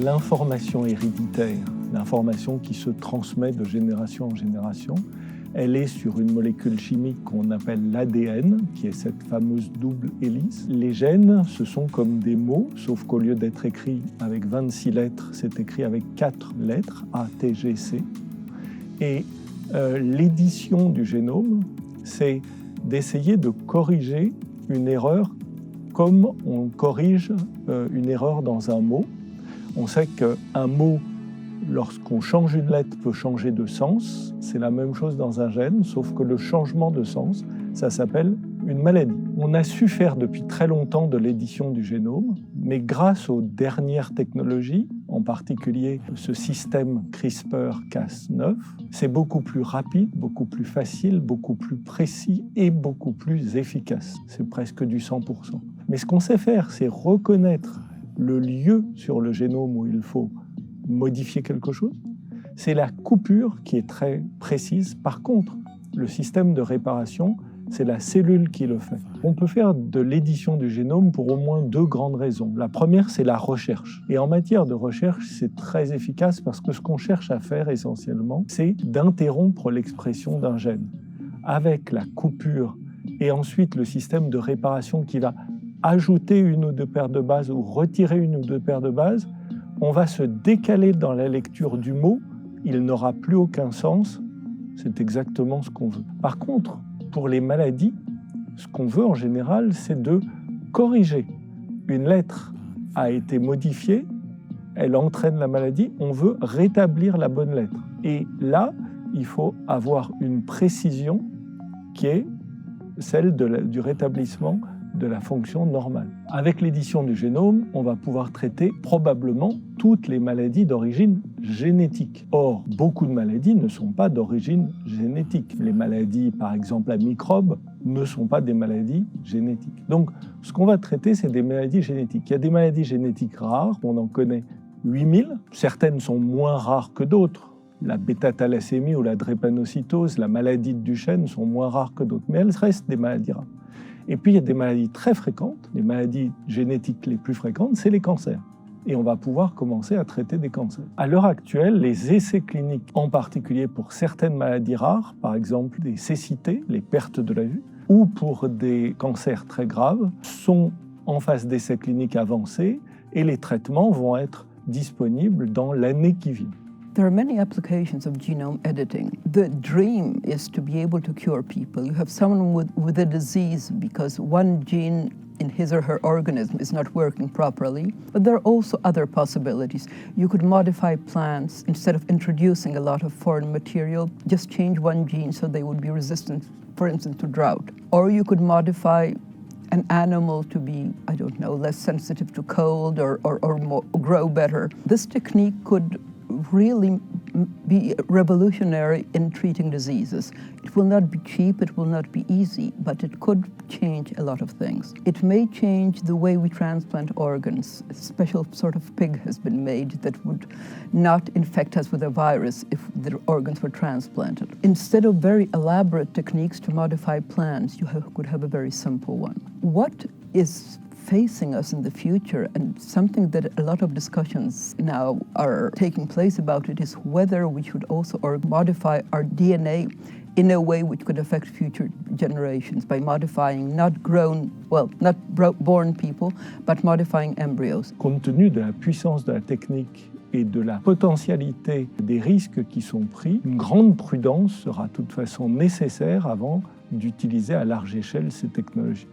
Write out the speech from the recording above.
l'information héréditaire, l'information qui se transmet de génération en génération, elle est sur une molécule chimique qu'on appelle l'ADN, qui est cette fameuse double hélice. Les gènes, ce sont comme des mots, sauf qu'au lieu d'être écrit avec 26 lettres, c'est écrit avec 4 lettres, A, T, G, C. Et l'édition du génome, c'est d'essayer de corriger une erreur comme on corrige une erreur dans un mot. On sait qu'un mot, lorsqu'on change une lettre, peut changer de sens. C'est la même chose dans un gène, sauf que le changement de sens, ça s'appelle une maladie. On a su faire depuis très longtemps de l'édition du génome, mais grâce aux dernières technologies, en particulier ce système CRISPR-Cas9, c'est beaucoup plus rapide, beaucoup plus facile, beaucoup plus précis et beaucoup plus efficace. C'est presque du 100%. Mais ce qu'on sait faire, c'est reconnaître le lieu sur le génome où il faut modifier quelque chose. C'est la coupure qui est très précise. Par contre, le système de réparation, c'est la cellule qui le fait. On peut faire de l'édition du génome pour au moins 2 grandes raisons. La première, c'est la recherche. Et en matière de recherche, c'est très efficace parce que ce qu'on cherche à faire essentiellement, c'est d'interrompre l'expression d'un gène. Avec la coupure et ensuite le système de réparation qui va ajouter 1 ou 2 paires de bases ou retirer 1 ou 2 paires de bases, on va se décaler dans la lecture du mot, il n'aura plus aucun sens, c'est exactement ce qu'on veut. Par contre, pour les maladies, ce qu'on veut en général, c'est de corriger. Une lettre a été modifiée, elle entraîne la maladie, on veut rétablir la bonne lettre. Et là, il faut avoir une précision qui est celle du rétablissement de la fonction normale. Avec l'édition du génome, on va pouvoir traiter probablement toutes les maladies d'origine génétique. Or, beaucoup de maladies ne sont pas d'origine génétique. Les maladies, par exemple, à microbes, ne sont pas des maladies génétiques. Donc, ce qu'on va traiter, c'est des maladies génétiques. Il y a des maladies génétiques rares, on en connaît 8000. Certaines sont moins rares que d'autres. La bêta-thalassémie ou la drépanocytose, la maladie de Duchenne sont moins rares que d'autres, mais elles restent des maladies rares. Et puis, il y a des maladies très fréquentes. Les maladies génétiques les plus fréquentes, c'est les cancers. Et on va pouvoir commencer à traiter des cancers. À l'heure actuelle, les essais cliniques, en particulier pour certaines maladies rares, par exemple des cécités, les pertes de la vue, ou pour des cancers très graves, sont en phase d'essais cliniques avancés et les traitements vont être disponibles dans l'année qui vient. There are many applications of genome editing. The dream is to be able to cure people. You have someone with a disease because one gene in his or her organism is not working properly. But there are also other possibilities. You could modify plants instead of introducing a lot of foreign material, just change one gene so they would be resistant, for instance, to drought. Or you could modify an animal to be, I don't know, less sensitive to cold or more, grow better. This technique could really be revolutionary in treating diseases. It will not be cheap, it will not be easy, but it could change a lot of things. It may change the way we transplant organs. A special sort of pig has been made that would not infect us with a virus if the organs were transplanted. Instead of very elaborate techniques to modify plants, you could have a very simple one. What is facing us in the future, and something that a lot of discussions now are taking place about it, is whether we should also modify our DNA in a way which could affect future generations by modifying not born people, but modifying embryos. Compte tenu de la puissance de la technique et de la potentialité des risques qui sont pris, une grande prudence sera de toute façon nécessaire avant d'utiliser à large échelle ces technologies.